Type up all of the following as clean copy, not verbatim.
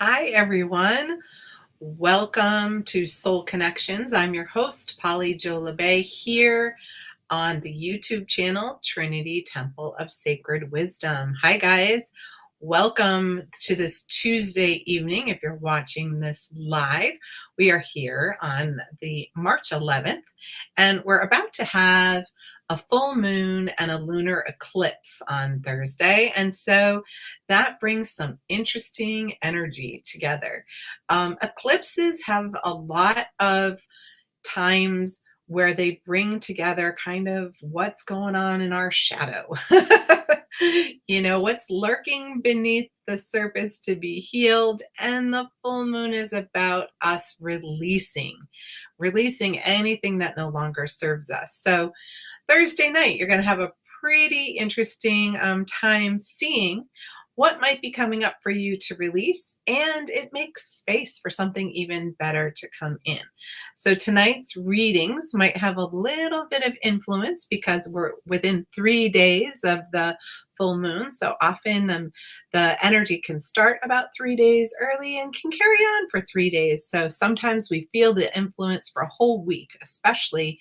Hi, everyone. Welcome to Soul Connections. I'm your host, Polly Jo Labbe, here on the YouTube channel, Trinity Temple of Sacred Wisdom. Hi, guys. Welcome to this Tuesday evening. If you're watching this live, we are here on the March 11th, and we're about to have a full moon and a lunar eclipse on Thursday. And so that brings some interesting energy together. Eclipses have a lot of times where they bring together kind of what's going on in our shadow. What's lurking beneath the surface to be healed. And the full moon is about us releasing anything that no longer serves us. So Thursday night, you're going to have a pretty interesting time seeing what might be coming up for you to release, and it makes space for something even better to come in. So tonight's readings might have a little bit of influence because we're within 3 days of the full moon. So often the energy can start about 3 days early and can carry on for 3 days. So sometimes we feel the influence for a whole week, especially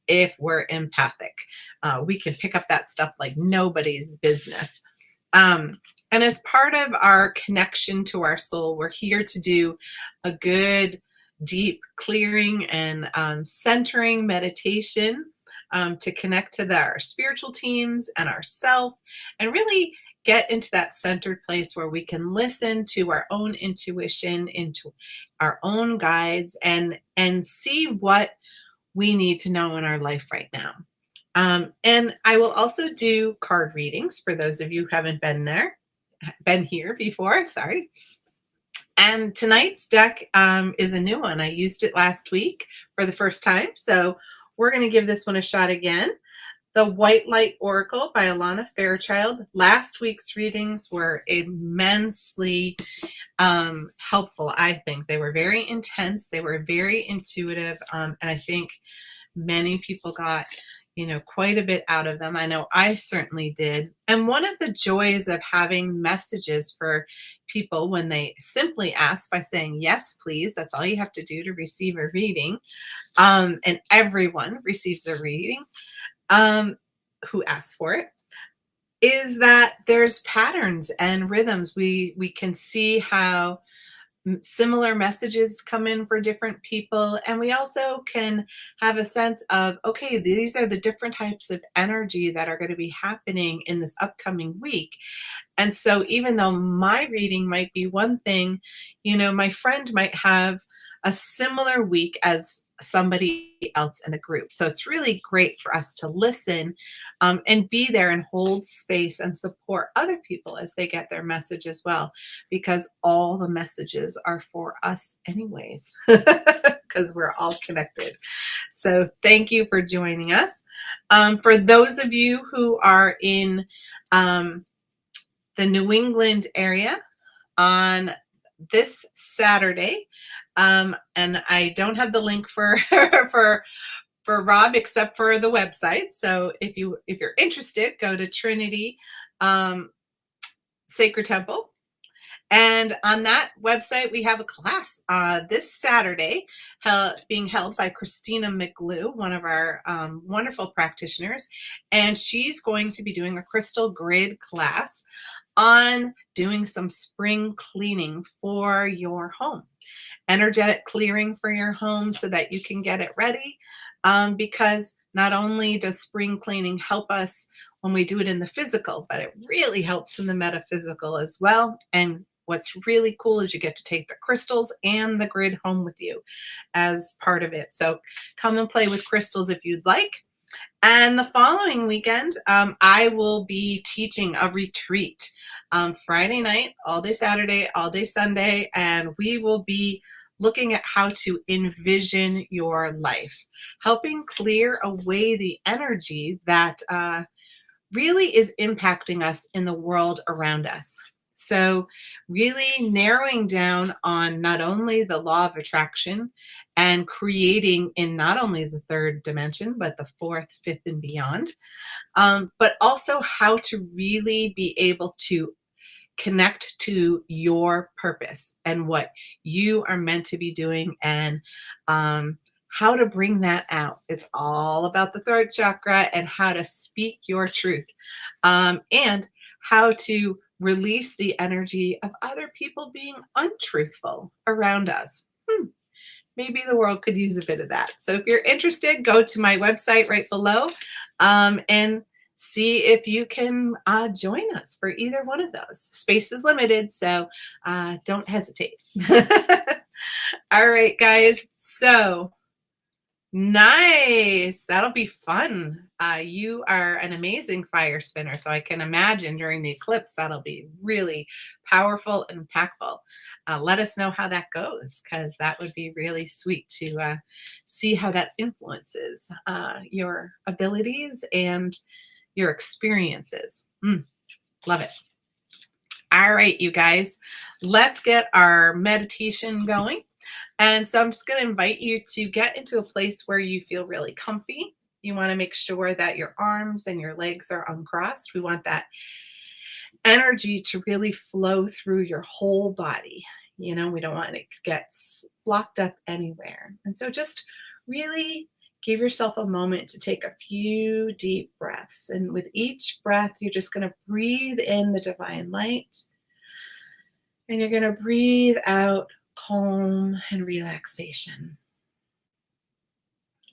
if we're empathic. We can pick up that stuff like nobody's business. And as part of our connection to our soul, we're here to do a good, deep clearing and centering meditation to connect to our spiritual teams and ourself, and really get into that centered place where we can listen to our own intuition, into our own guides, and see what we need to know in our life right now. And I will also do card readings for those of you who haven't been here before, sorry. And tonight's deck is a new one. I used it last week for the first time, so we're going to give this one a shot again. The White Light Oracle by Alana Fairchild. Last week's readings were immensely helpful, I think. They were very intense. They were very intuitive, and I think many people got quite a bit out of them. I know I certainly did. And one of the joys of having messages for people when they simply ask by saying, yes, please, that's all you have to do to receive a reading. And everyone receives a reading who asks for it, is that there's patterns and rhythms. We can see how similar messages come in for different people, and we also can have a sense of, okay, these are the different types of energy that are going to be happening in this upcoming week. And so even though my reading might be one thing, my friend might have a similar week as somebody else in the group. So it's really great for us to listen and be there and hold space and support other people as they get their message as well, because all the messages are for us anyways, because we're all connected. So thank you for joining us. For those of you who are in the New England area on this Saturday, and I don't have the link for for Rob except for the website. So if you're interested, go to Trinity Sacred Temple, and on that website we have a class this Saturday being held by Christina McGlew, one of our wonderful practitioners, and she's going to be doing a crystal grid class on doing some spring cleaning for your home. Energetic clearing for your home so that you can get it ready, because not only does spring cleaning help us when we do it in the physical, but it really helps in the metaphysical as well. And what's really cool is you get to take the crystals and the grid home with you as part of it. So come and play with crystals if you'd like. And the following weekend, I will be teaching a retreat Friday night, all day Saturday, all day Sunday, and we will be looking at how to envision your life, helping clear away the energy that really is impacting us in the world around us. So really narrowing down on not only the law of attraction and creating in not only the third dimension, but the fourth, fifth, and beyond, but also how to really be able to connect to your purpose and what you are meant to be doing, and how to bring that out. It's all about the throat chakra and how to speak your truth, and how to release the energy of other people being untruthful around us. Maybe the world could use a bit of that. So if you're interested, go to my website right below, and see if you can join us for either one of those. Space is limited, so don't hesitate. All right, guys. So nice. That'll be fun. You are an amazing fire spinner, so I can imagine during the eclipse that'll be really powerful and impactful. Let us know how that goes, because that would be really sweet to see how that influences your abilities and your experiences. Love it. All right, you guys, let's get our meditation going. And so I'm just going to invite you to get into a place where you feel really comfy. You want to make sure that your arms and your legs are uncrossed. We want that energy to really flow through your whole body. We don't want it to get locked up anywhere. And so just really give yourself a moment to take a few deep breaths. And with each breath, you're just going to breathe in the divine light. And you're going to breathe out calm and relaxation.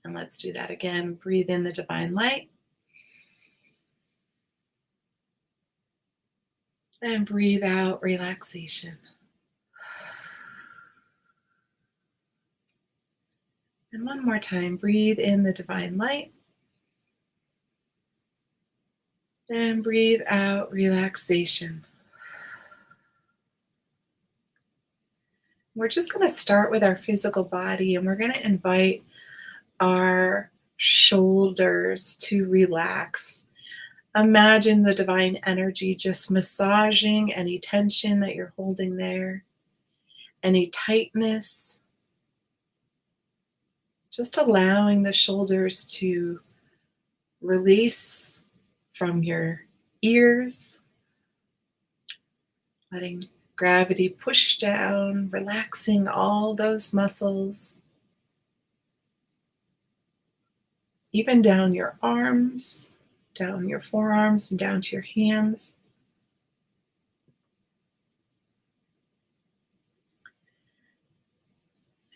And let's do that again. Breathe in the divine light. And breathe out relaxation. And one more time, breathe in the divine light. And breathe out relaxation. We're just going to start with our physical body, and we're going to invite our shoulders to relax. Imagine the divine energy just massaging any tension that you're holding there, any tightness. Just allowing the shoulders to release from your ears, letting gravity push down, relaxing all those muscles, even down your arms, down your forearms, and down to your hands.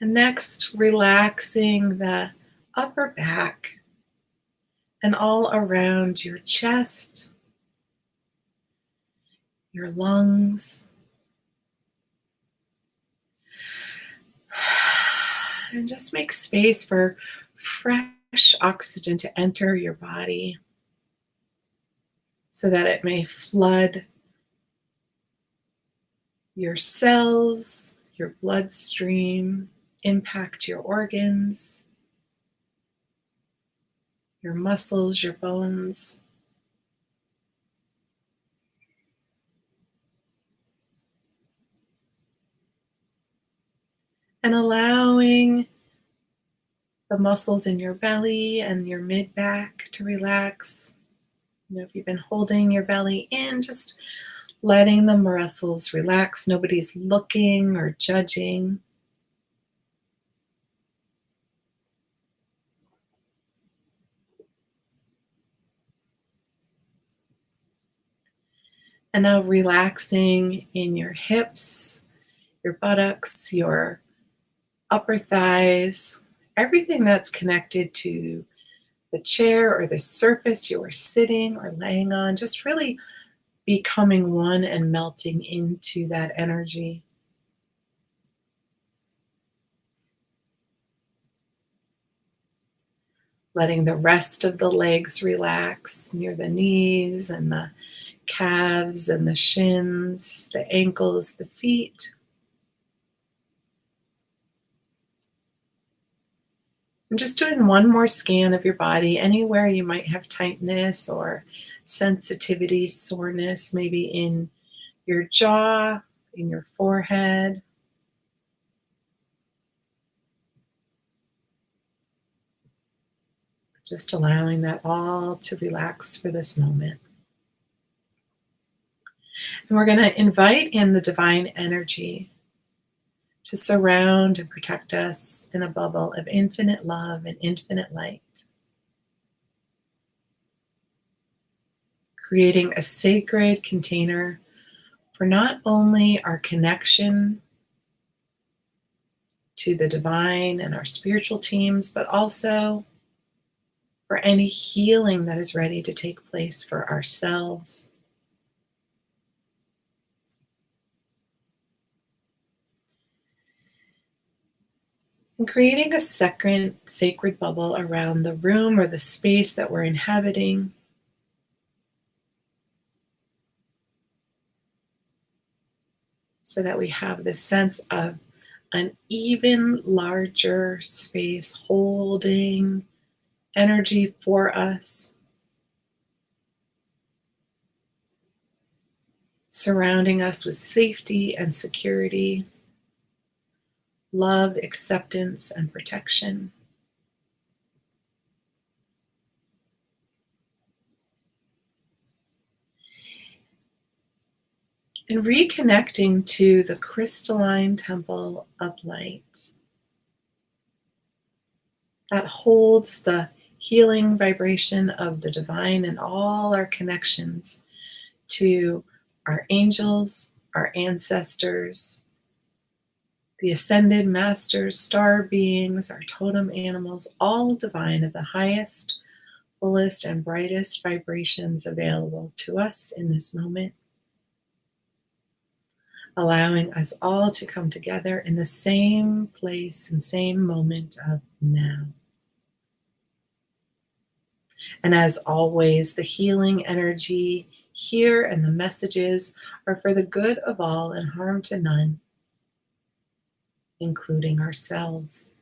And next, relaxing the upper back and all around your chest, your lungs. And just make space for fresh oxygen to enter your body so that it may flood your cells, your bloodstream, impact your organs, your muscles, your bones. And allowing the muscles in your belly and your mid-back to relax. If you've been holding your belly in, just letting the muscles relax. Nobody's looking or judging. And now relaxing in your hips, your buttocks, your upper thighs, everything that's connected to the chair or the surface you are sitting or laying on, just really becoming one and melting into that energy. Letting the rest of the legs relax near the knees and the calves and the shins, the ankles, the feet. And just doing one more scan of your body, anywhere you might have tightness or sensitivity, soreness, maybe in your jaw, in your forehead. Just allowing that all to relax for this moment. And we're going to invite in the divine energy to surround and protect us in a bubble of infinite love and infinite light, creating a sacred container for not only our connection to the divine and our spiritual teams, but also for any healing that is ready to take place for ourselves. And creating a second sacred bubble around the room or the space that we're inhabiting, so that we have this sense of an even larger space holding energy for us, surrounding us with safety and security, love, acceptance, and protection. And reconnecting to the crystalline temple of light that holds the healing vibration of the divine and all our connections to our angels, our ancestors, the ascended masters, star beings, our totem animals, all divine of the highest, fullest, and brightest vibrations available to us in this moment, allowing us all to come together in the same place and same moment of now. And as always, the healing energy here and the messages are for the good of all and harm to none, including ourselves.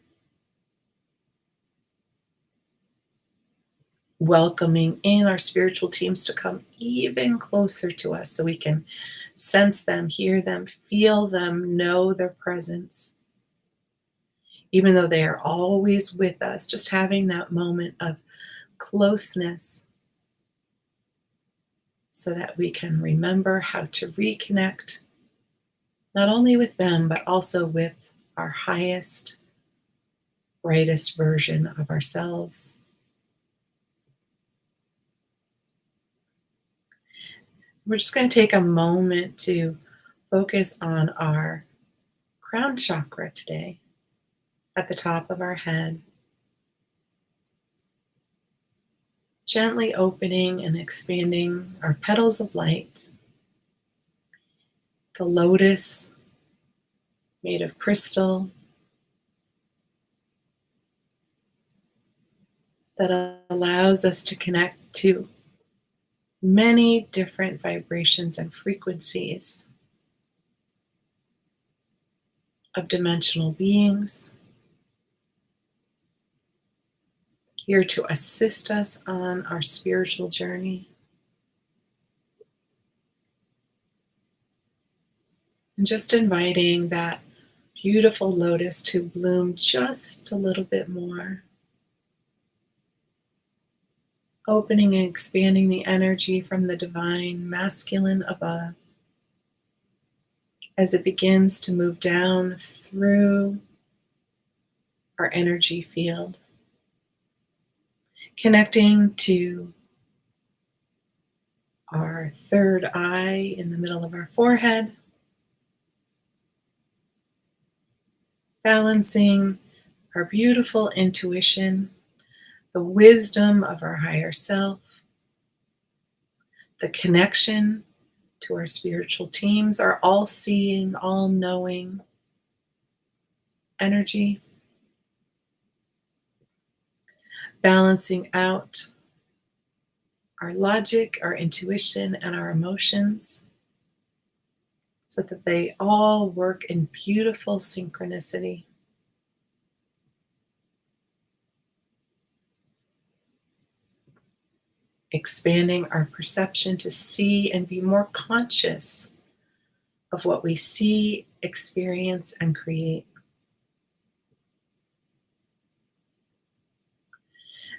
Welcoming in our spiritual teams to come even closer to us so we can sense them, hear them, feel them, know their presence. Even though they are always with us, just having that moment of closeness so that we can remember how to reconnect not only with them, but also with our highest, brightest version of ourselves. We're just going to take a moment to focus on our crown chakra today at the top of our head, gently opening and expanding our petals of light, the lotus made of crystal that allows us to connect to many different vibrations and frequencies of dimensional beings, here to assist us on our spiritual journey. And just inviting that beautiful lotus to bloom just a little bit more, opening and expanding the energy from the divine masculine above as it begins to move down through our energy field, connecting to our third eye in the middle of our forehead, balancing our beautiful intuition, the wisdom of our higher self, the connection to our spiritual teams, our all-seeing, all-knowing energy, balancing out our logic, our intuition, and our emotions so that they all work in beautiful synchronicity. Expanding our perception to see and be more conscious of what we see, experience, and create.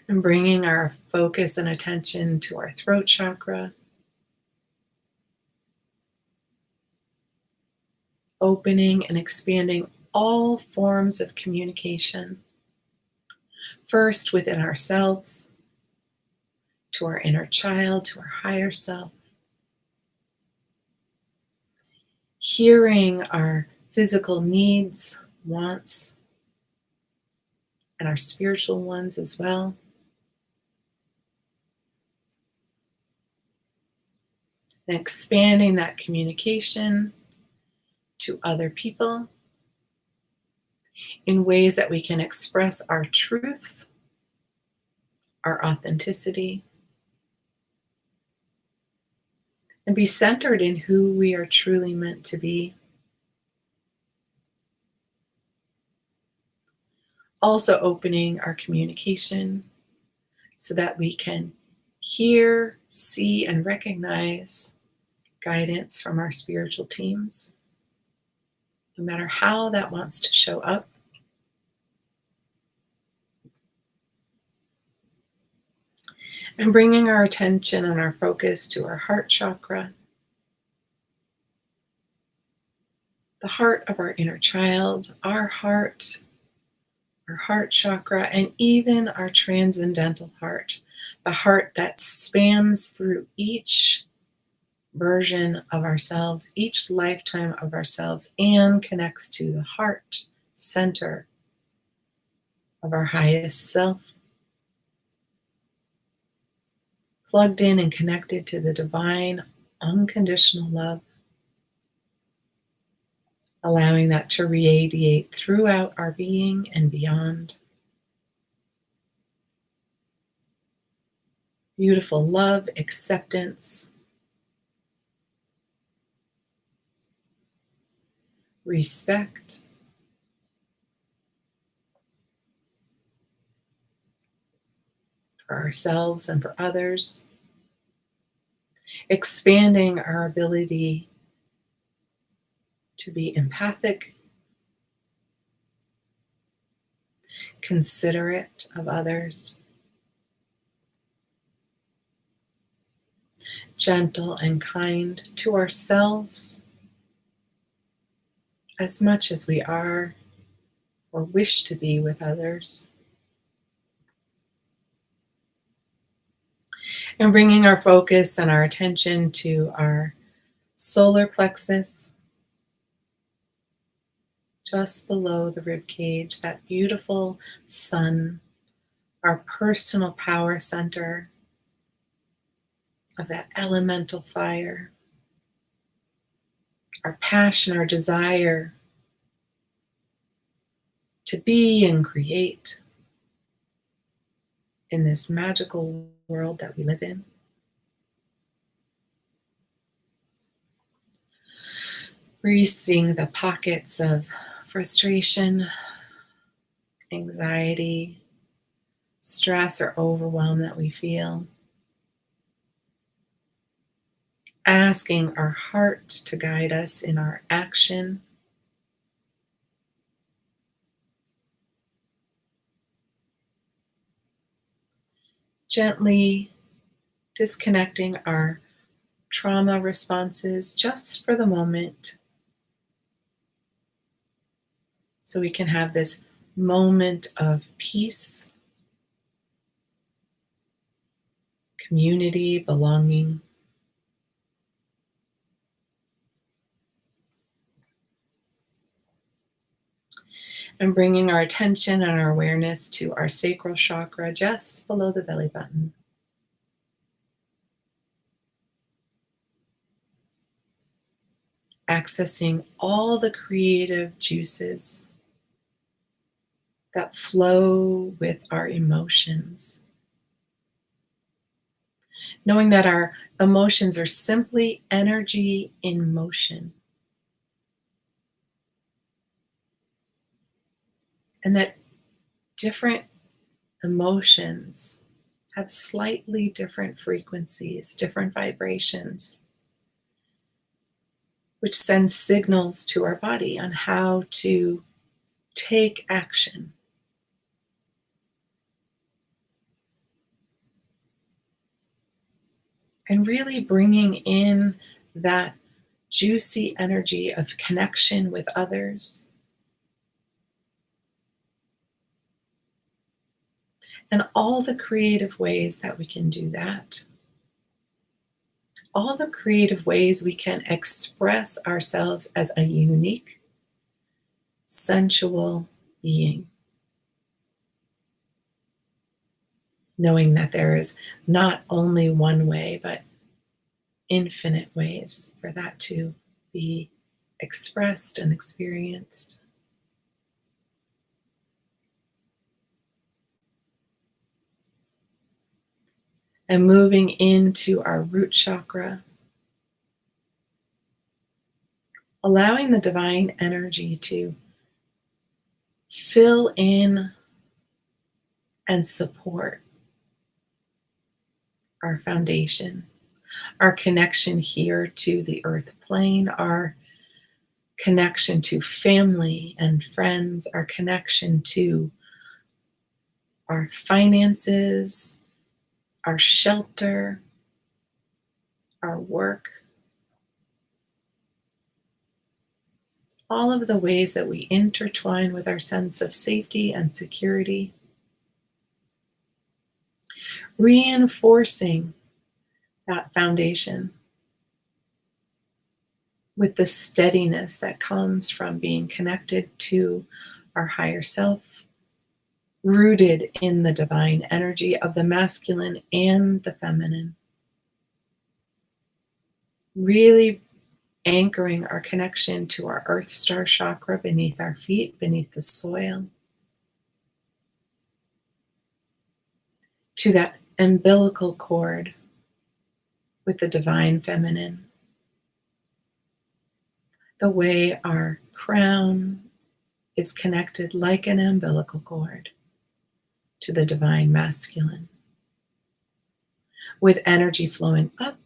And bringing our focus and attention to our throat chakra, opening and expanding all forms of communication, first within ourselves, to our inner child, to our higher self, hearing our physical needs, wants, and our spiritual ones as well. And expanding that communication to other people in ways that we can express our truth, our authenticity, and be centered in who we are truly meant to be. Also opening our communication so that we can hear, see, and recognize guidance from our spiritual teams, no matter how that wants to show up. And bringing our attention and our focus to our heart chakra, the heart of our inner child, our heart chakra, and even our transcendental heart, the heart that spans through each version of ourselves, each lifetime of ourselves, and connects to the heart center of our highest self, plugged in and connected to the divine, unconditional love, allowing that to radiate throughout our being and beyond. Beautiful love, acceptance, respect, for ourselves and for others, expanding our ability to be empathic, considerate of others, gentle and kind to ourselves as much as we are or wish to be with others. And bringing our focus and our attention to our solar plexus, just below the rib cage, that beautiful sun, our personal power center of that elemental fire, our passion, our desire to be and create in this magical world that we live in. Releasing the pockets of frustration, anxiety, stress, or overwhelm that we feel. Asking our heart to guide us in our action. Gently disconnecting our trauma responses just for the moment, so we can have this moment of peace, community, belonging. And bringing our attention and our awareness to our sacral chakra just below the belly button. Accessing all the creative juices that flow with our emotions. Knowing that our emotions are simply energy in motion. And that different emotions have slightly different frequencies, different vibrations, which sends signals to our body on how to take action. And really bringing in that juicy energy of connection with others, and all the creative ways that we can do that. All the creative ways we can express ourselves as a unique, sensual being, knowing that there is not only one way, but infinite ways for that to be expressed and experienced. And moving into our root chakra, allowing the divine energy to fill in and support our foundation, our connection here to the earth plane, our connection to family and friends, our connection to our finances, our shelter, our work, all of the ways that we intertwine with our sense of safety and security, reinforcing that foundation with the steadiness that comes from being connected to our higher self, rooted in the divine energy of the masculine and the feminine. Really anchoring our connection to our earth star chakra beneath our feet, beneath the soil, to that umbilical cord with the divine feminine, the way our crown is connected like an umbilical cord to the divine masculine, with energy flowing up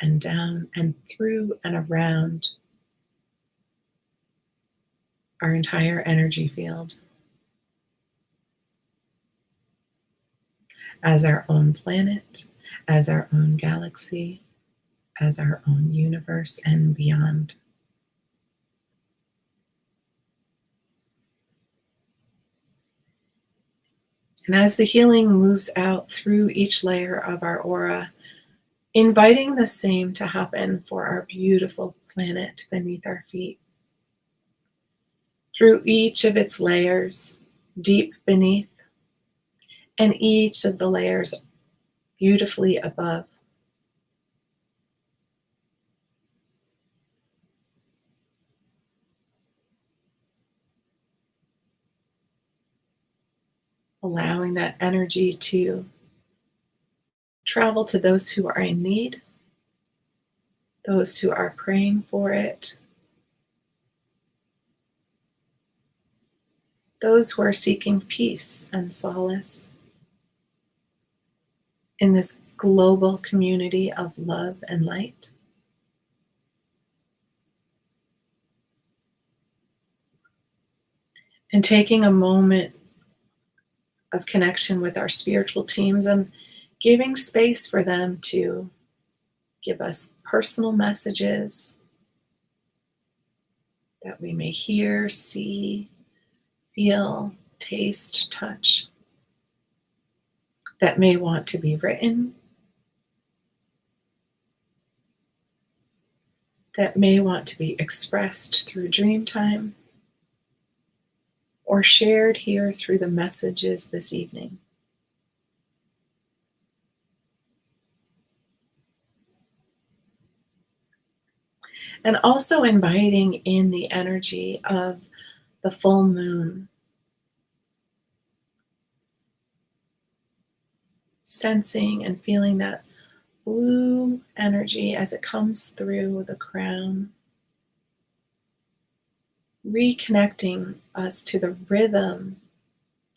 and down and through and around our entire energy field as our own planet, as our own galaxy, as our own universe and beyond. And as the healing moves out through each layer of our aura, inviting the same to happen for our beautiful planet beneath our feet. Through each of its layers, deep beneath, and each of the layers beautifully above. Allowing that energy to travel to those who are in need, those who are praying for it, those who are seeking peace and solace in this global community of love and light. And taking a moment of connection with our spiritual teams and giving space for them to give us personal messages that we may hear, see, feel, taste, touch, that may want to be written, that may want to be expressed through dream time, or shared here through the messages this evening. And also inviting in the energy of the full moon, sensing and feeling that blue energy as it comes through the crown, reconnecting us to the rhythm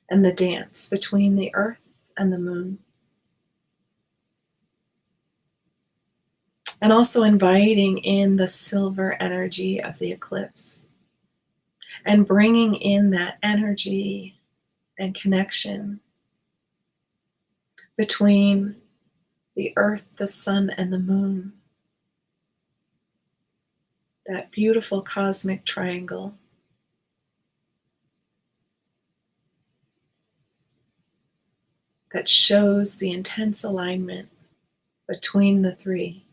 and the dance between the earth and the moon. And also inviting in the silver energy of the eclipse and bringing in that energy and connection between the earth, the sun, and the moon. that beautiful cosmic triangle that shows the intense alignment between the three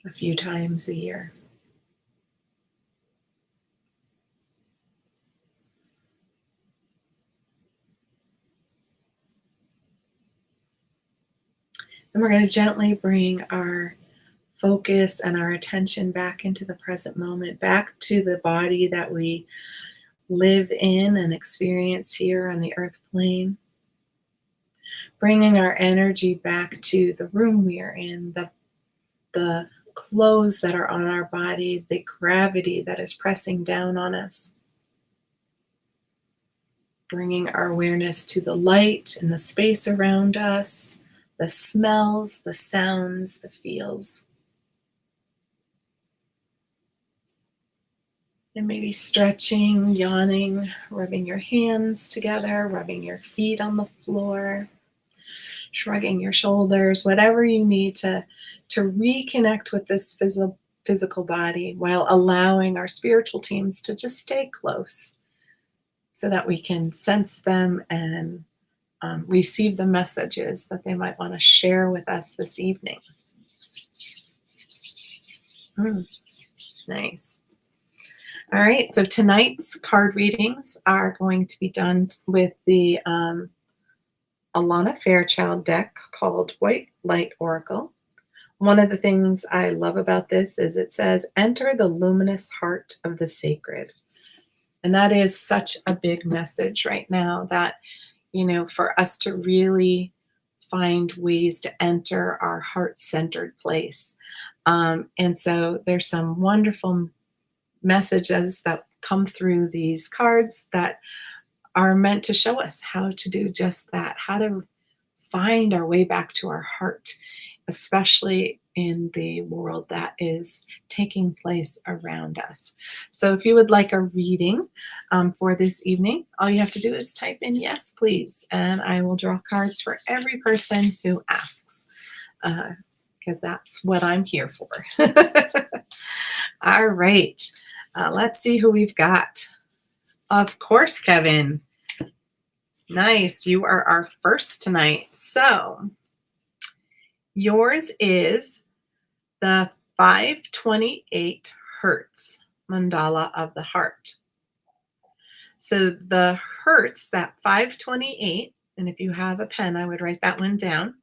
a few times a year. And we're going to gently bring our focus and our attention back into the present moment, back to the body that we live in and experience here on the earth plane. Bringing our energy back to the room we are in, the clothes that are on our body, the gravity that is pressing down on us. Bringing our awareness to the light and the space around us, the smells, the sounds, the feels. And maybe stretching, yawning, rubbing your hands together, rubbing your feet on the floor, shrugging your shoulders, whatever you need to reconnect with this physical body while allowing our spiritual teams to just stay close so that we can sense them and receive the messages that they might want to share with us this evening. Nice. All right, so tonight's card readings are going to be done with the Alana Fairchild deck called White Light Oracle. One of the things I love about this is it says, enter the luminous heart of the sacred. And that is such a big message right now that, for us to really find ways to enter our heart-centered place. And so there's some wonderful messages that come through these cards that are meant to show us how to do just that, how to find our way back to our heart, especially in the world that is taking place around us. So if you would like a reading for this evening, all you have to do is type in yes, please, and I will draw cards for every person who asks, because that's what I'm here for. All right. Let's see who we've got. Of course, Kevin. Nice. You are our first tonight. So yours is the 528 Hertz mandala of the heart. So the Hertz, that 528, and if you have a pen, I would write that one down.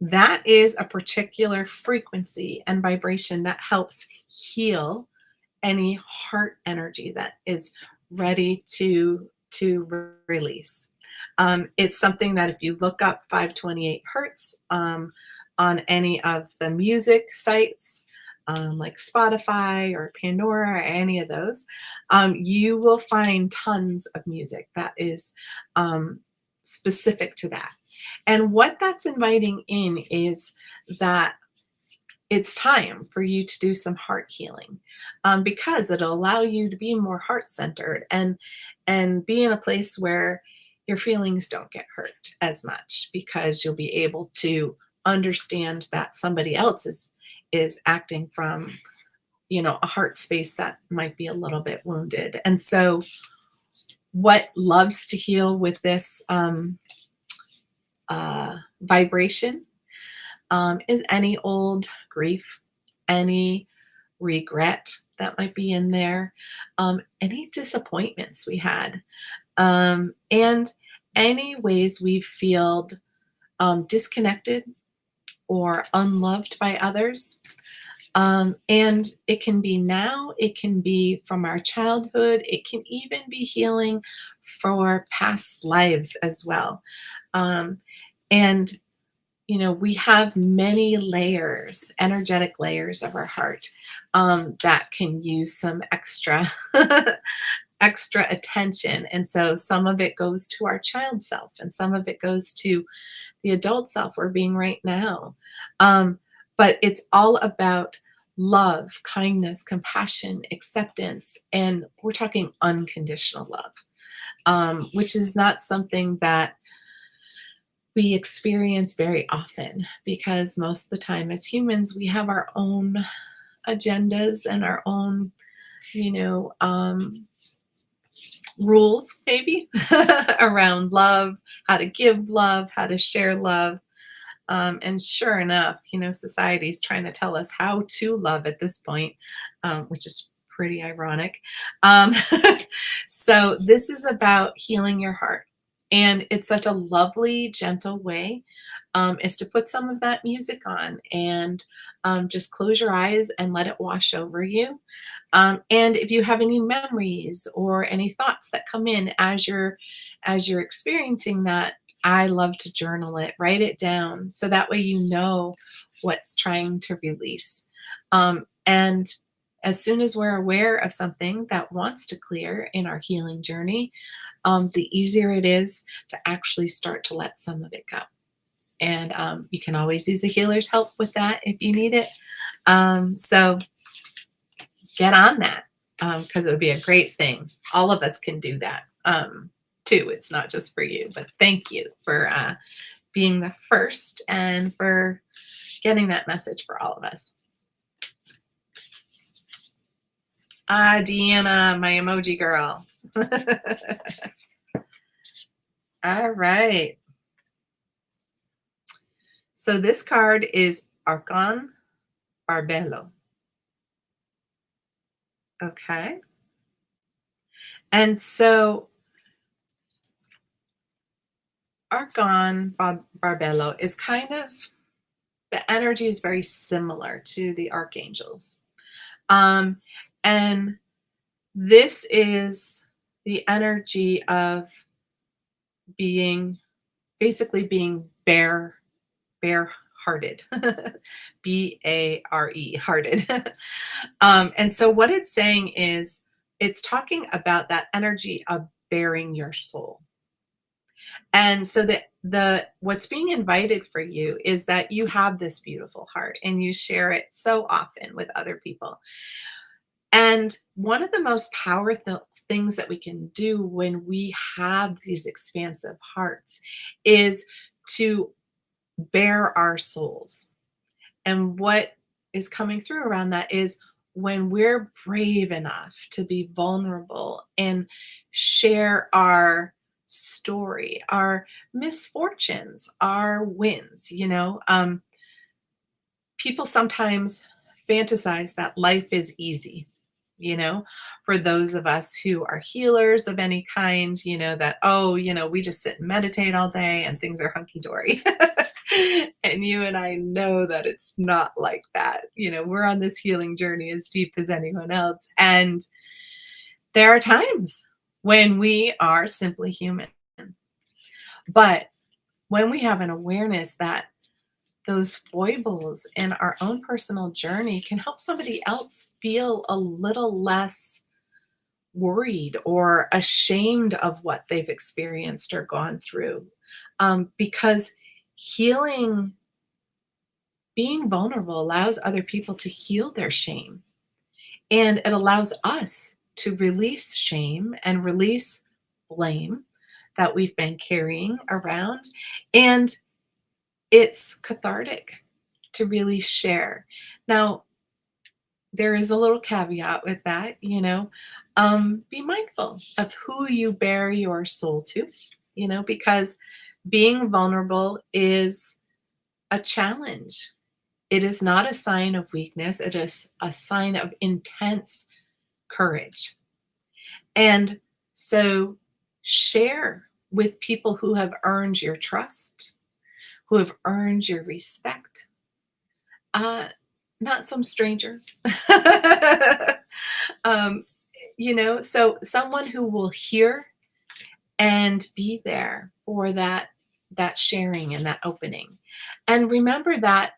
That is a particular frequency and vibration that helps heal any heart energy that is ready to release. It's something that if you look up 528 Hertz on any of the music sites, like Spotify or Pandora or any of those, you will find tons of music that is specific to that. And what that's inviting in is that it's time for you to do some heart healing, because it'll allow you to be more heart-centered and be in a place where your feelings don't get hurt as much, because you'll be able to understand that somebody else is acting from a heart space that might be a little bit wounded. And so what loves to heal with this vibration is any old grief, any regret that might be in there, any disappointments we had, and any ways we feel disconnected or unloved by others. And it can be now, it can be from our childhood, it can even be healing for past lives as well. And we have many layers, energetic layers of our heart that can use some extra attention. And so some of it goes to our child self, and some of it goes to the adult self we're being right now. But it's all about love, kindness, compassion, acceptance, and we're talking unconditional love, which is not something that we experience very often, because most of the time as humans, we have our own agendas and our own, you know, rules maybe around love, how to give love, how to share love. And sure enough, society's trying to tell us how to love at this point, which is pretty ironic. Um, so, this is about healing your heart. And it's such a lovely, gentle way is to put some of that music on and just close your eyes and let it wash over you. And if you have any memories or any thoughts that come in as you're experiencing that, I love to journal it, write it down, so that way you know what's trying to release. And as soon as we're aware of something that wants to clear in our healing journey, the easier it is to actually start to let some of it go. And you can always use a healer's help with that if you need it. So get on that, because it would be a great thing. All of us can do that too. It's not just for you, but thank you for being the first and for getting that message for all of us. Deanna, my emoji girl. All right. So this card is Archon Barbello. Okay. And so Archon Barbello is kind of, the energy is very similar to the archangels. And this is the energy of basically being bare-hearted, B-A-R-E, hearted. And so what it's saying is, it's talking about that energy of bearing your soul. And so what's being invited for you is that you have this beautiful heart and you share it so often with other people. And one of the most powerful things that we can do when we have these expansive hearts is to bare our souls. And what is coming through around that is when we're brave enough to be vulnerable and share our story, our misfortunes, our wins. People sometimes fantasize that life is easy, for those of us who are healers of any kind, that, we just sit and meditate all day and things are hunky dory. And you and I know that it's not like that. We're on this healing journey as deep as anyone else. And there are times when we are simply human. But when we have an awareness that those foibles in our own personal journey can help somebody else feel a little less worried or ashamed of what they've experienced or gone through. Because healing, being vulnerable, allows other people to heal their shame. And it allows us to release shame and release blame that we've been carrying around. And it's cathartic to really share. Now, there is a little caveat with that, be mindful of who you bare your soul to, because being vulnerable is a challenge. It is not a sign of weakness. It is a sign of intense courage. And so share with people who have earned your trust, who have earned your respect, not some stranger. So someone who will hear and be there for that sharing and that opening. And remember that,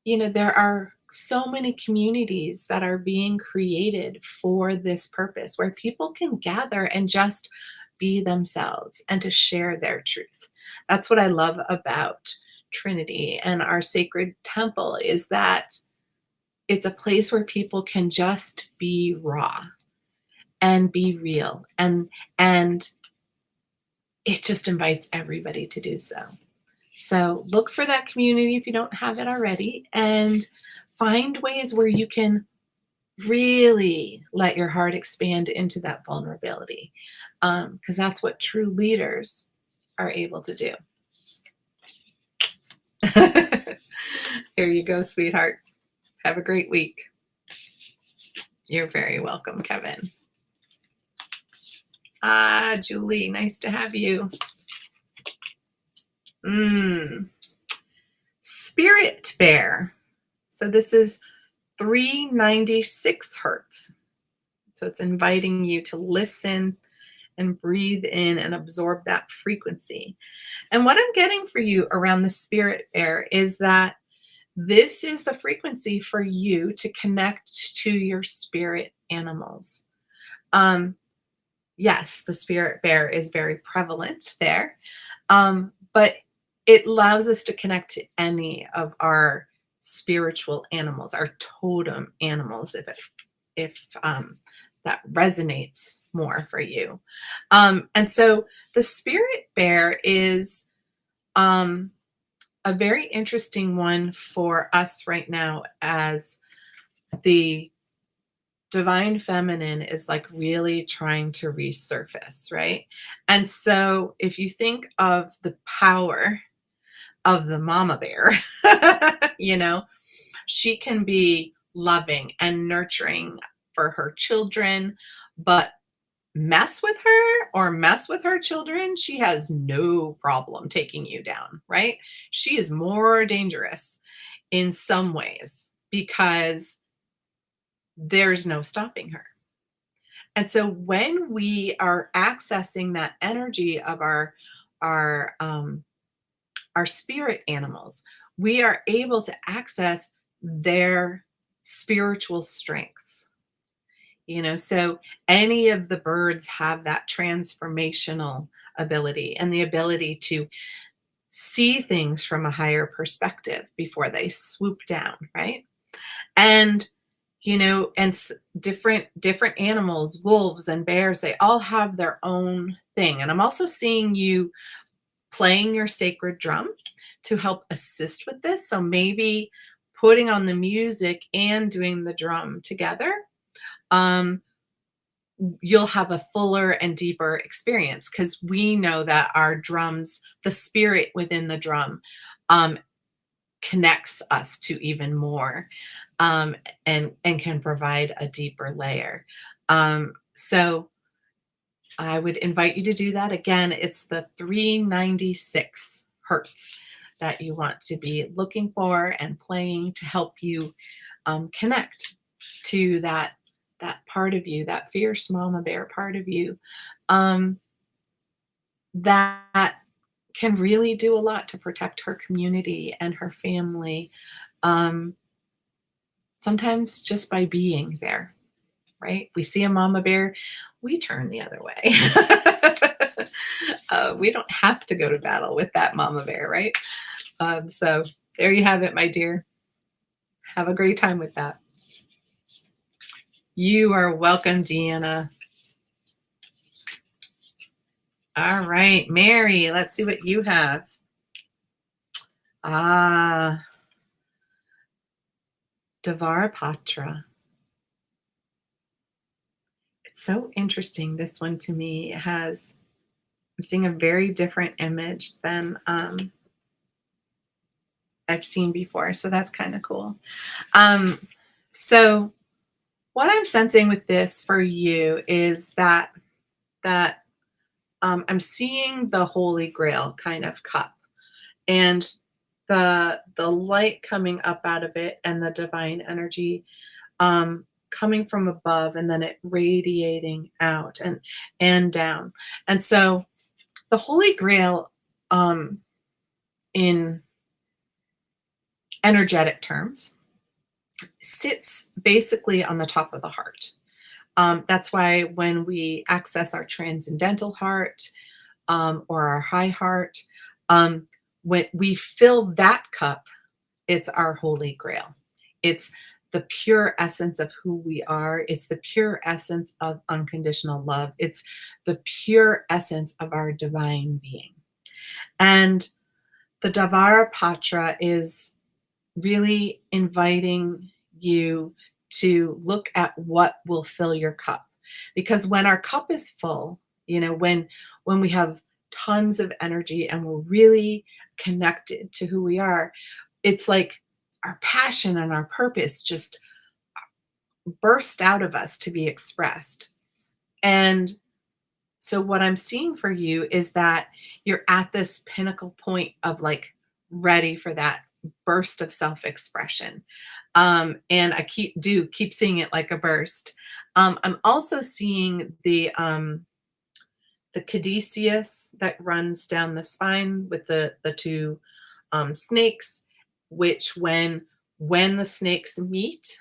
there are so many communities that are being created for this purpose, where people can gather and just be themselves and to share their truth. That's what I love about Trinity and our sacred temple, is that it's a place where people can just be raw and be real, and it just invites everybody to do so. So look for that community if you don't have it already, and find ways where you can really let your heart expand into that vulnerability, because that's what true leaders are able to do. Here you go, sweetheart. Have a great week. You're very welcome, Kevin. Ah, Julie, nice to have you. Spirit Bear. So this is 396 hertz. So it's inviting you to listen and breathe in and absorb that frequency. And what I'm getting for you around the Spirit Bear is that this is the frequency for you to connect to your spirit animals. Yes, the Spirit Bear is very prevalent there, but it allows us to connect to any of our spiritual animals, our totem animals, if that resonates more for you. And so the Spirit Bear is a very interesting one for us right now, as the divine feminine is like really trying to resurface, right? And so if you think of the power of the mama bear, you know, she can be loving and nurturing for her children, but mess with her or mess with her children, she has no problem taking you down, right? She is more dangerous in some ways because there's no stopping her. And so when we are accessing that energy of our spirit animals, we are able to access their spiritual strengths. You know, so any of the birds have that transformational ability and the ability to see things from a higher perspective before they swoop down, right? And you know, and different animals, wolves and bears, they all have their own thing. And I'm also seeing you playing your sacred drum to help assist with this. So maybe putting on the music and doing the drum together, you'll have a fuller and deeper experience, because we know that our drums, the spirit within the drum, connects us to even more, and can provide a deeper layer. So I would invite you to do that. Again, it's the 396 hertz that you want to be looking for and playing to help you connect to that part of you, that fierce mama bear part of you, that can really do a lot to protect her community and her family. Sometimes just by being there, right? We see a mama bear, we turn the other way. We don't have to go to battle with that mama bear, right? So there you have it, my dear. Have a great time with that. You are welcome, Deanna. All right, Mary, let's see what you have. Devarapatra. It's so interesting. This one to me has, I'm seeing a very different image than I've seen before. So that's kind of cool. So what I'm sensing with this for you is that I'm seeing the Holy Grail kind of cup, and the light coming up out of it, and the divine energy coming from above, and then it radiating out and down. And so the Holy Grail, in energetic terms, sits basically on the top of the heart. That's why when we access our transcendental heart, or our high heart, when we fill that cup, it's our Holy Grail. It's the pure essence of who we are. It's the pure essence of unconditional love. It's the pure essence of our divine being. And The Davara Patra is really inviting you to look at what will fill your cup. Because when our cup is full, when we have tons of energy and we're really connected to who we are, it's like our passion and our purpose just burst out of us to be expressed. And so what I'm seeing for you is that you're at this pinnacle point of like ready for that burst of self-expression. And I keep seeing it like a burst. I'm also seeing the caduceus that runs down the spine with the two snakes, which when the snakes meet,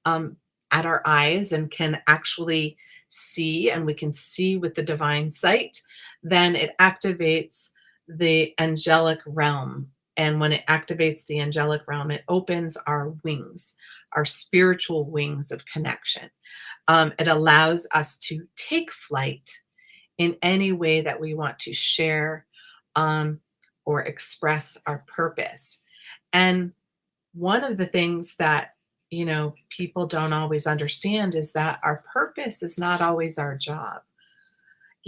um, at our eyes and can actually see, and we can see with the divine sight, then it activates the angelic realm. And when it activates the angelic realm, it opens our wings, our spiritual wings of connection. It allows us to take flight in any way that we want to share, um, or express our purpose. And one of the things that people don't always understand is that our purpose is not always our job.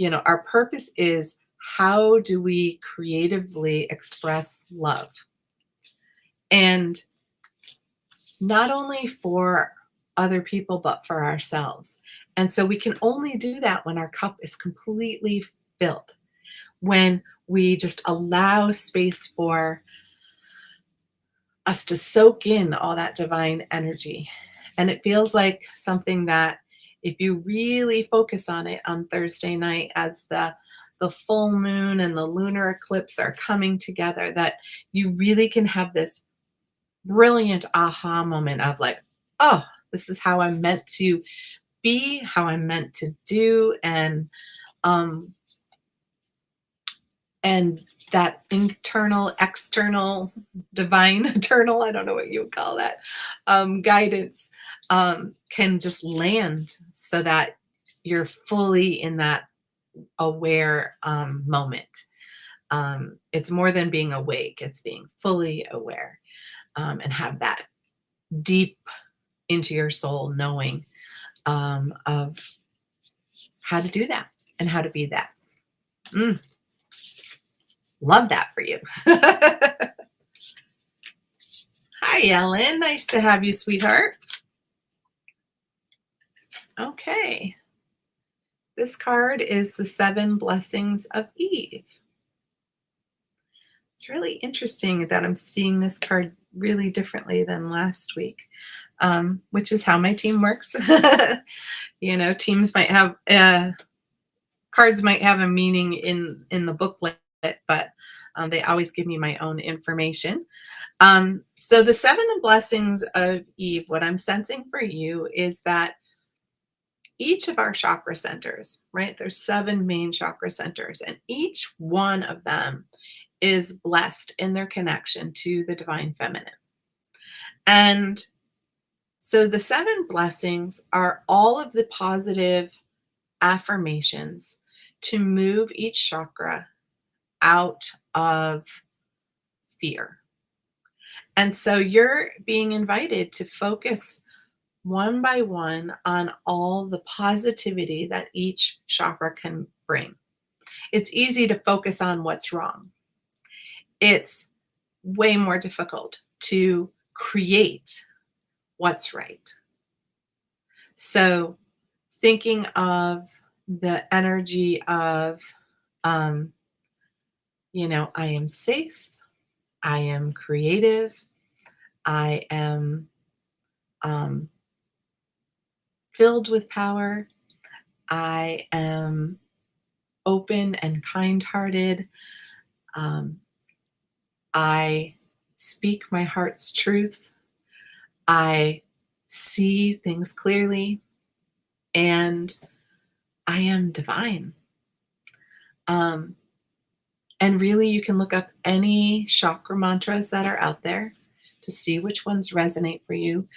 Our purpose is, how do we creatively express love? And not only for other people, but for ourselves. And so we can only do that when our cup is completely filled, when we just allow space for us to soak in all that divine energy. And it feels like something that, if you really focus on it on Thursday night, as the full moon and the lunar eclipse are coming together, that you really can have this brilliant aha moment of like, oh, this is how I'm meant to be, how I'm meant to do. Um and that internal, external, divine, eternal, I don't know what you would call that, guidance, can just land so that you're fully in that aware moment. It's more than being awake, it's being fully aware, and have that deep into your soul knowing, of how to do that and how to be that. Love that for you. Hi, Ellen. Nice to have you, sweetheart. Okay. This card is the 7 Blessings of Eve. It's really interesting that I'm seeing this card really differently than last week, which is how my team works. Teams might have, cards might have a meaning in the booklet, but they always give me my own information. So the 7 Blessings of Eve, what I'm sensing for you is that each of our chakra centers, right? There's 7 main chakra centers, and each one of them is blessed in their connection to the divine feminine. And so the 7 blessings are all of the positive affirmations to move each chakra out of fear. And so you're being invited to focus one by one on all the positivity that each chakra can bring. It's easy to focus on what's wrong. It's way more difficult to create what's right. So thinking of the energy of, I am safe, I am creative, I am filled with power, I am open and kind-hearted, I speak my heart's truth, I see things clearly, and I am divine. And really, you can look up any chakra mantras that are out there to see which ones resonate for you.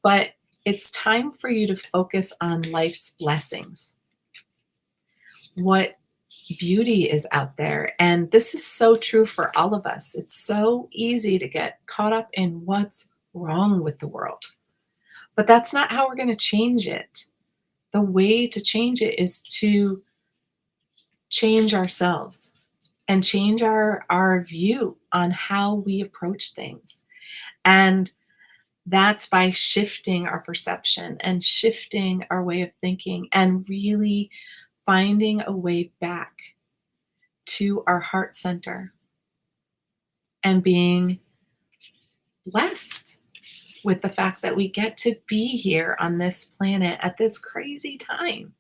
But it's time for you to focus on life's blessings. What beauty is out there. And this is so true for all of us. It's so easy to get caught up in what's wrong with the world. But that's not how we're going to change it. The way to change it is to change ourselves and change our view on how we approach things. And that's by shifting our perception and shifting our way of thinking and really finding a way back to our heart center and being blessed with the fact that we get to be here on this planet at this crazy time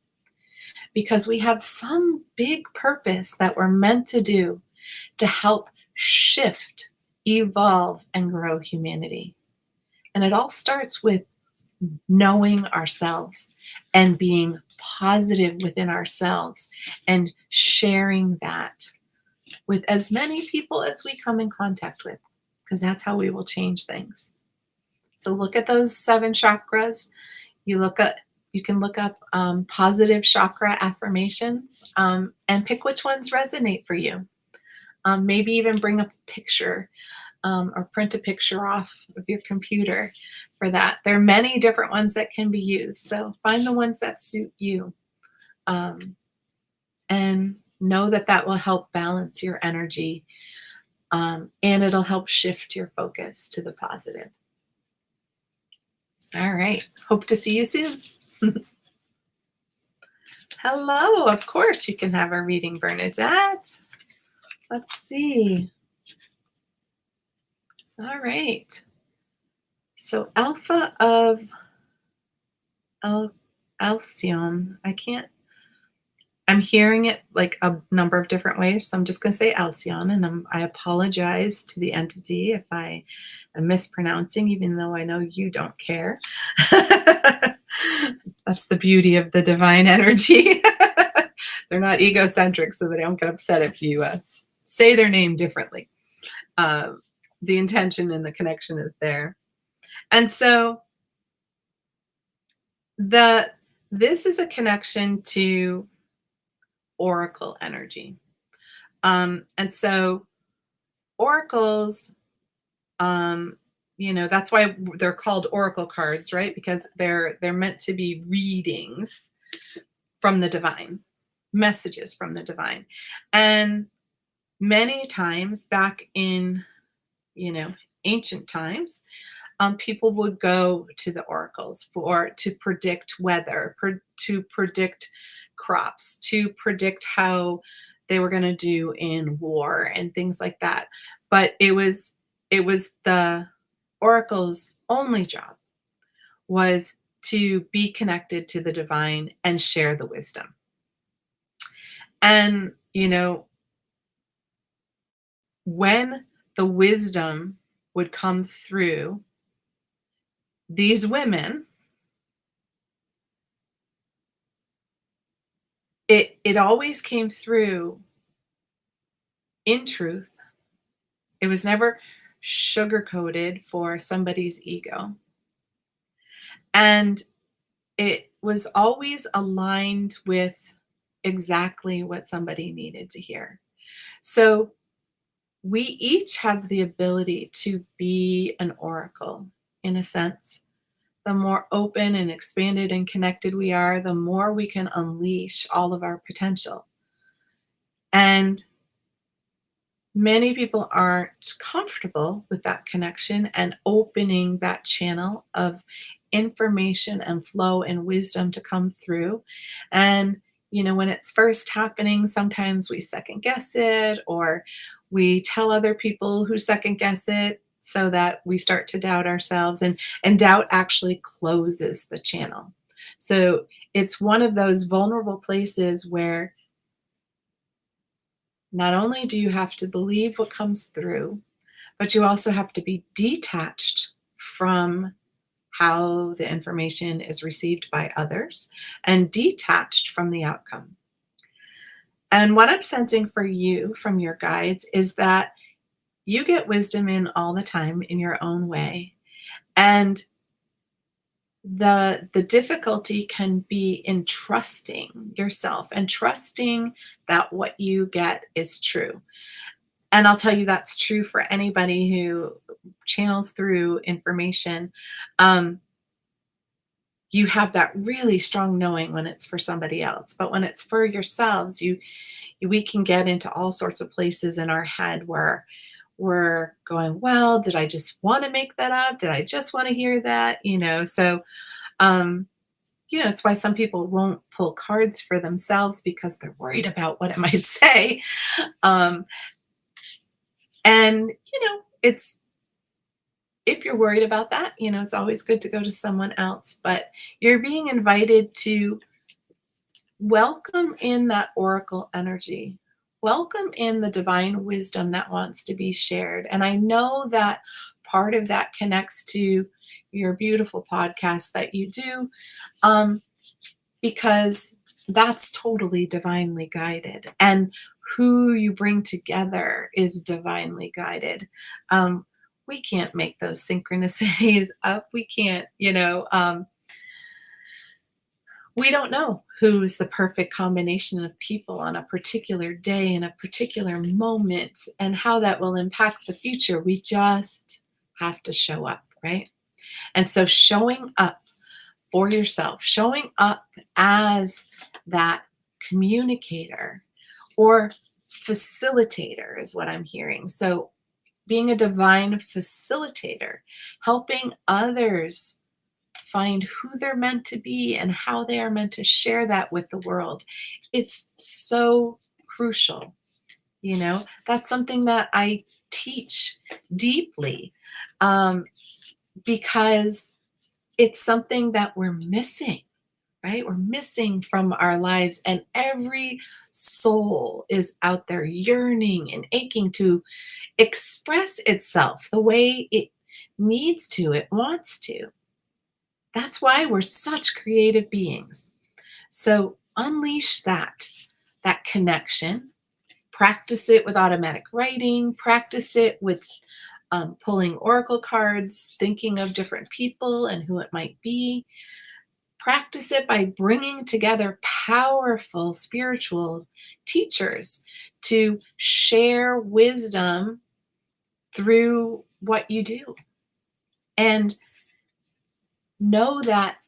because we have some big purpose that we're meant to do to help shift, evolve, and grow humanity. And it all starts with knowing ourselves and being positive within ourselves and sharing that with as many people as we come in contact with, because that's how we will change things. So look at those 7 chakras. You can look up positive chakra affirmations and pick which ones resonate for you. Maybe even bring up a picture or print a picture off of your computer for that. There are many different ones that can be used. So find the ones that suit you and know that that will help balance your energy and it'll help shift your focus to the positive. All right. Hope to see you soon. Hello. Of course, you can have a reading, Bernadette. Let's see. All right. So Alpha of Alcyone. I'm hearing it like a number of different ways. So I'm just going to say Alcyone, and I apologize to the entity if I am mispronouncing, even though I know you don't care. That's the beauty of the divine energy. They're not egocentric, so they don't get upset if you say their name differently. The intention and the connection is there. And so this is a connection to oracle energy. And so oracles, that's why they're called oracle cards, right? Because they're meant to be readings from the divine, messages from the divine. And many times back in, ancient times, people would go to the oracles to predict weather, to predict crops, to predict how they were going to do in war and things like that. But it was the oracle's only job was to be connected to the divine and share the wisdom. And, when the wisdom would come through these women, it always came through in truth. It was never sugar-coated for somebody's ego. And it was always aligned with exactly what somebody needed to hear. So we each have the ability to be an oracle, in a sense. The more open and expanded and connected we are, the more we can unleash all of our potential. And many people aren't comfortable with that connection and opening that channel of information and flow and wisdom to come through. And, when it's first happening, sometimes we second guess it, or we tell other people who second guess it, so that we start to doubt ourselves, and doubt actually closes the channel. So it's one of those vulnerable places where not only do you have to believe what comes through, but you also have to be detached from how the information is received by others and detached from the outcome. And what I'm sensing for you from your guides is that you get wisdom in all the time in your own way. And The difficulty can be in trusting yourself and trusting that what you get is true. And I'll tell you that's true for anybody who channels through information. Um, you have that really strong knowing when it's for somebody else, but when it's for yourselves, we can get into all sorts of places in our head where we're going, well, did I just want to make that up? Did I just want to hear that? So um, it's why some people won't pull cards for themselves because they're worried about what it might say. Um, and it's if you're worried about that, it's always good to go to someone else. But you're being invited to welcome in that oracle energy. Welcome in the divine wisdom that wants to be shared. And I know that part of that connects to your beautiful podcast that you do, because that's totally divinely guided. And who you bring together is divinely guided. We can't make those synchronicities up. We can't, we don't know who's the perfect combination of people on a particular day in a particular moment and how that will impact the future. We just have to show up, right? And so showing up for yourself, showing up as that communicator or facilitator is what I'm hearing. So being a divine facilitator, helping others find who they're meant to be and how they are meant to share that with the world. It's so crucial. That's something that I teach deeply, because it's something that we're missing, right? We're missing from our lives, and every soul is out there yearning and aching to express itself the way it needs to, it wants to. That's why we're such creative beings. So unleash that connection. Practice it with automatic writing. Practice it with pulling oracle cards, thinking of different people and who it might be. Practice it by bringing together powerful spiritual teachers to share wisdom through what you do. And know that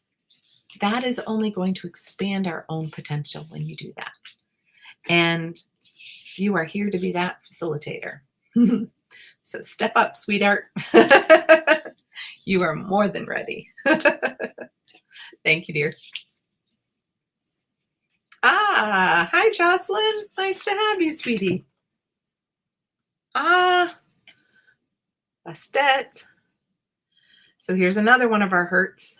that is only going to expand our own potential when you do that. And you are here to be that facilitator. So step up, sweetheart. You are more than ready. Thank you, dear. Hi, Jocelyn. Nice to have you, sweetie. Bastet. So here's another one of our hertz.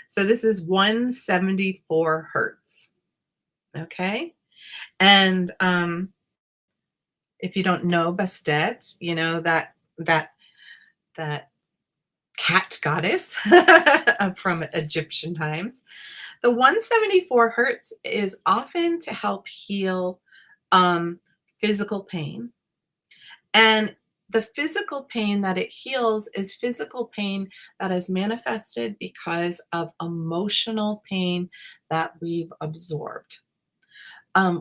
So this is 174 hertz. Okay. And if you don't know Bastet, that cat goddess from Egyptian times. The 174 hertz is often to help heal physical pain. And the physical pain that it heals is physical pain that is manifested because of emotional pain that we've absorbed.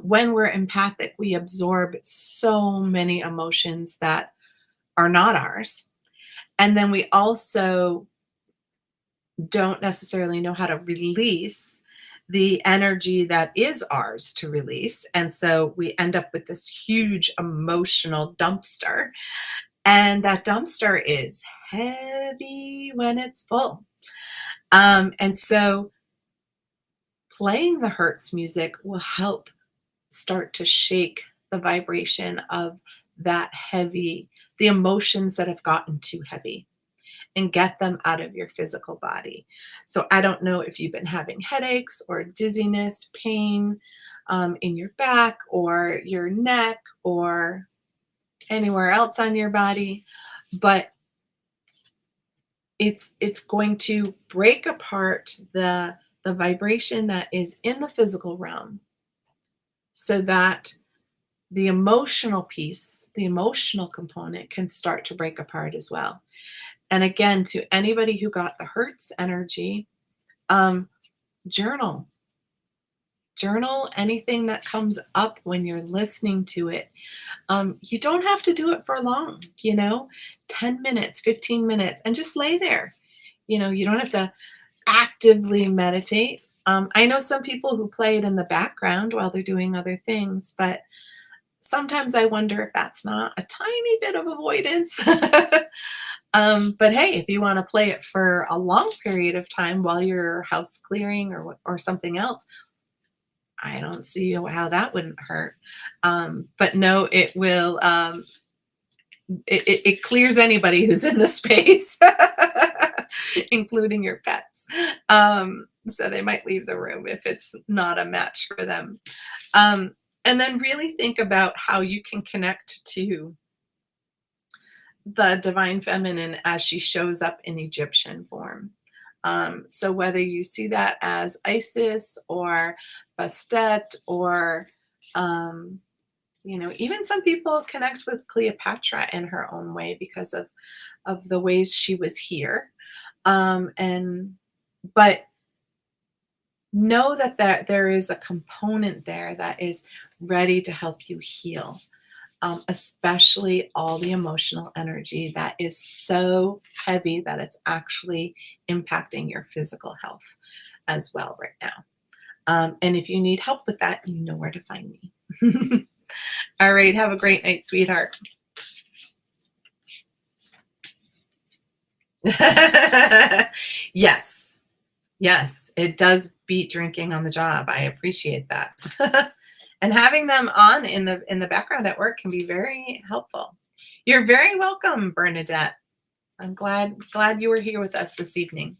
When we're empathic, we absorb so many emotions that are not ours. And then we also don't necessarily know how to release the energy that is ours to release. And so we end up with this huge emotional dumpster. And that dumpster is heavy when it's full. And so playing the Hertz music will help start to shake the vibration of that heavy, the emotions that have gotten too heavy, and get them out of your physical body. So I don't know if you've been having headaches or dizziness, pain in your back or your neck or anywhere else on your body, but it's going to break apart the vibration that is in the physical realm so that the emotional piece, the emotional component can start to break apart as well. And again, to anybody who got the Hertz energy, um, journal. Journal anything that comes up when you're listening to it. You don't have to do it for long, 10 minutes, 15 minutes, and just lay there. You don't have to actively meditate. I know some people who play it in the background while they're doing other things, but sometimes I wonder if that's not a tiny bit of avoidance. But hey, if you want to play it for a long period of time while you're house clearing or something else, I don't see how that wouldn't hurt. But no, it will. It clears anybody who's in the space, including your pets. So they might leave the room if it's not a match for them. And then really think about how you can connect to the divine feminine as she shows up in Egyptian form. So whether you see that as Isis or Bastet or, even some people connect with Cleopatra in her own way because of the ways she was here. But know that there is a component there that is ready to help you heal. Especially all the emotional energy that is so heavy that it's actually impacting your physical health as well right now. And if you need help with that, you know where to find me. All right, have a great night, sweetheart. Yes, it does beat drinking on the job. I appreciate that. And having them on in the background at work can be very helpful. You're very welcome, Bernadette. I'm glad you were here with us this evening.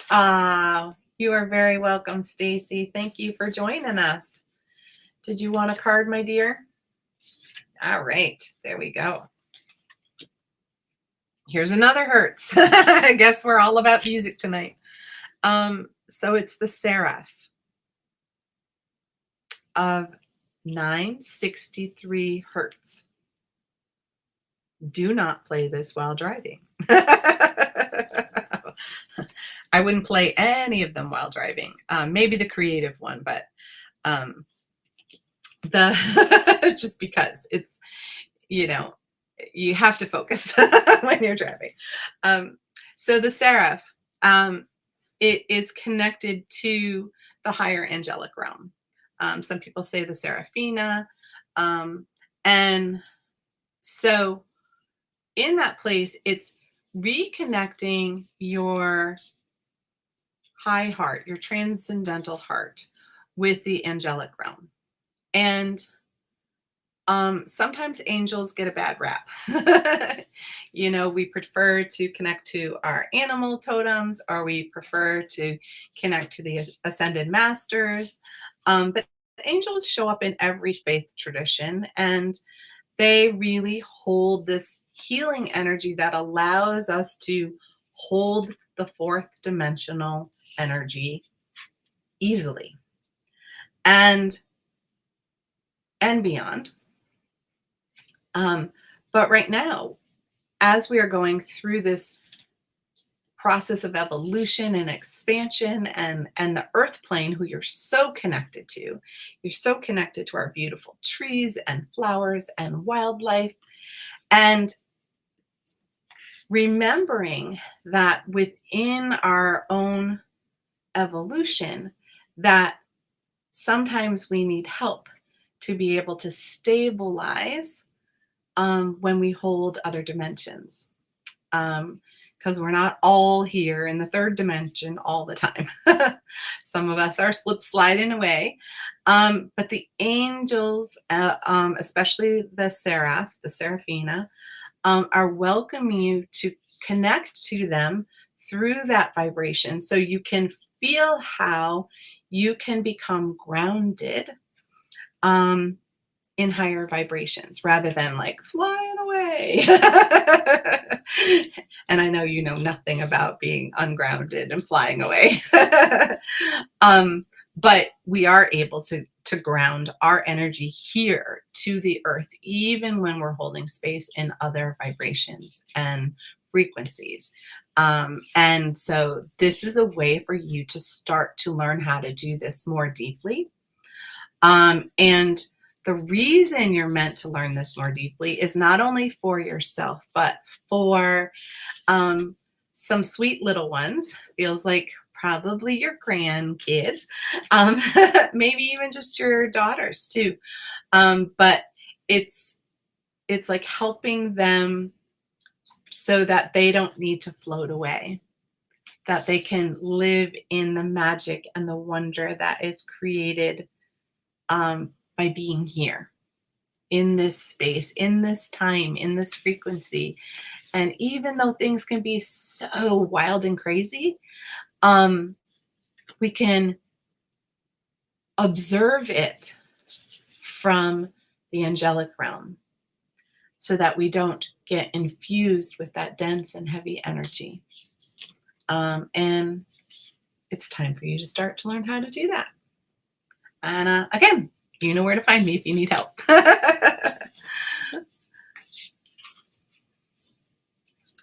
You are very welcome, Stacy. Thank you for joining us. Did you want a card, my dear? All right, there we go. Here's another Hertz. I guess we're all about music tonight. So it's the Seraph of 963 Hertz. Do not play this while driving. I wouldn't play any of them while driving. Maybe the creative one, but just because it's, you have to focus when you're driving. So the Seraph, it is connected to the higher angelic realm. Some people say the Seraphina. And so in that place, it's reconnecting your high heart, your transcendental heart with the angelic realm. And sometimes angels get a bad rap. We prefer to connect to our animal totems, or we prefer to connect to the ascended masters. But angels show up in every faith tradition, and they really hold this healing energy that allows us to hold the fourth dimensional energy easily and beyond. But right now, as we are going through this process of evolution and expansion and the earth plane, who you're so connected to, our beautiful trees and flowers and wildlife, and remembering that within our own evolution, that sometimes we need help to be able to stabilize when we hold other dimensions, because we're not all here in the third dimension all the time. Some of us are sliding away, but the angels, especially the Seraph, the Seraphina, are welcoming you to connect to them through that vibration, so you can feel how you can become grounded in higher vibrations rather than like flying away. And I know you know nothing about being ungrounded and flying away. But we are able to to ground our energy here to the earth, even when we're holding space in other vibrations and frequencies. And so, this is a way for you to start to learn how to do this more deeply. And the reason you're meant to learn this more deeply is not only for yourself, but for um, some sweet little ones. Feels like probably your grandkids, um, maybe even just your daughters too. But it's it's like helping them so that they don't need to float away, that they can live in the magic and the wonder that is created by being here in this space, in this time, in this frequency. And even though things can be so wild and crazy, um, we can observe it from the angelic realm so that we don't get infused with that dense and heavy energy. And it's time for you to start to learn how to do that. And again, you know where to find me if you need help.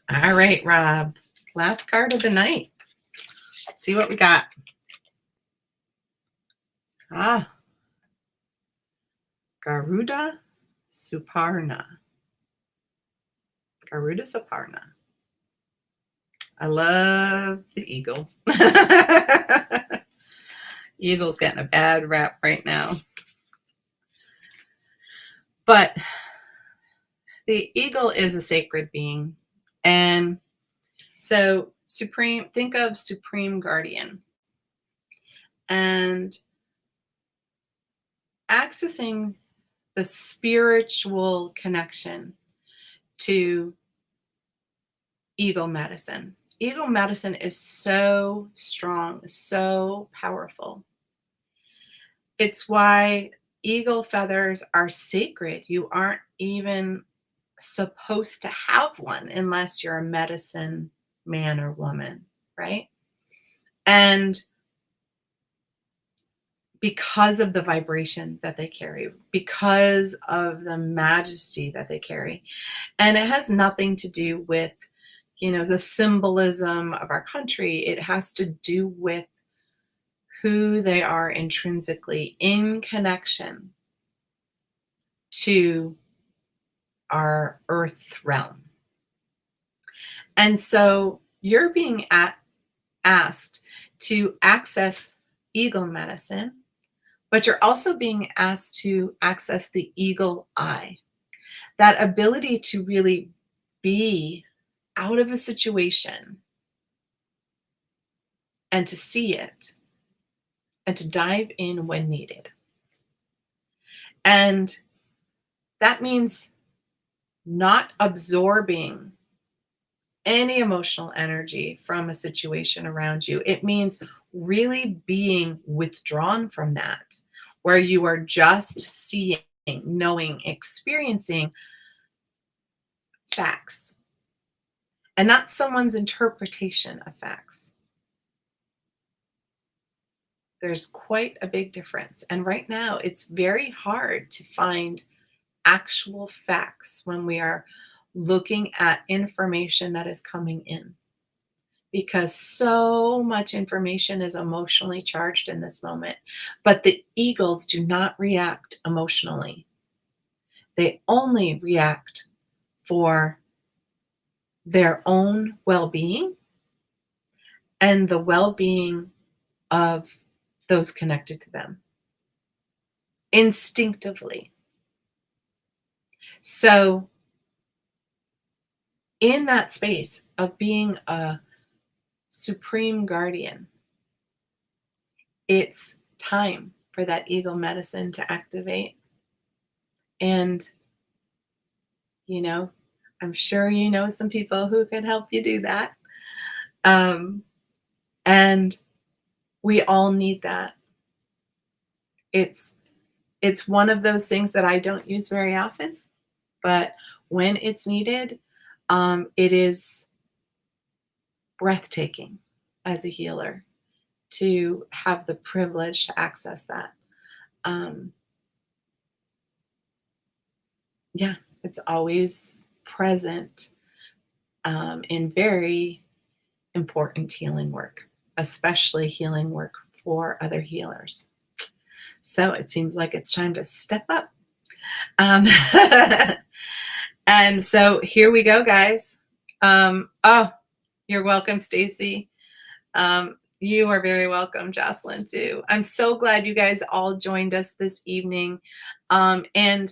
All right, Rob. Last card of the night. Let's see what we got. Garuda Suparna. Garuda Suparna. I love the eagle. Eagle's getting a bad rap right now. But the eagle is a sacred being. And so think of supreme guardian. And accessing the spiritual connection to eagle medicine. Eagle medicine is so strong, so powerful. It's why eagle feathers are sacred. You aren't even supposed to have one unless you're a medicine man or woman, right? And because of the vibration that they carry, because of the majesty that they carry. And it has nothing to do with, the symbolism of our country. It has to do with who they are intrinsically in connection to our earth realm. And so you're being asked to access eagle medicine, but you're also being asked to access the eagle eye, that ability to really be out of a situation and to see it and to dive in when needed. And that means not absorbing any emotional energy from a situation around you. It means really being withdrawn from that, where you are just seeing, knowing, experiencing facts and not someone's interpretation of facts. There's quite a big difference. And right now, it's very hard to find actual facts when we are looking at information that is coming in, because so much information is emotionally charged in this moment. But the eagles do not react emotionally. They only react for their own well-being and the well-being of those connected to them instinctively. So in that space of being a supreme guardian, it's time for that eagle medicine to activate. And, I'm sure you know some people who can help you do that. And we all need that. It's one of those things that I don't use very often, but when it's needed, it is breathtaking as a healer to have the privilege to access that. Um, yeah, it's always present in very important healing work, especially healing work for other healers. So it seems like it's time to step up. Um, and so here we go, guys. Oh, you're welcome, Stacy. You are very welcome, Jocelyn, too. I'm so glad you guys all joined us this evening. And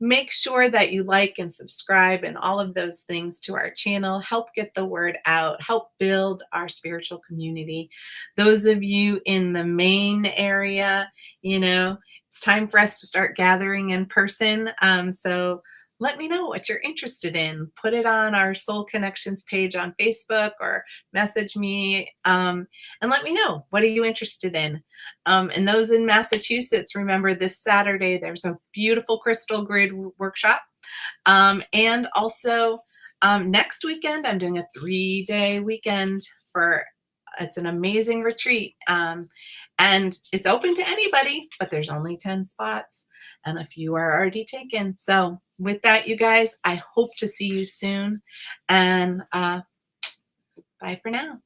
make sure that you like and subscribe and all of those things to our channel. Help get the word out. Help build our spiritual community. Those of you in the Maine area, it's time for us to start gathering in person. So let me know what you're interested in. Put it on our Soul Connections page on Facebook or message me and let me know, what are you interested in? And those in Massachusetts, remember this Saturday, there's a beautiful crystal grid workshop. And also next weekend, I'm doing a 3-day weekend it's an amazing retreat. And it's open to anybody, but there's only 10 spots and a few are already taken. So with that, you guys, I hope to see you soon. And bye for now.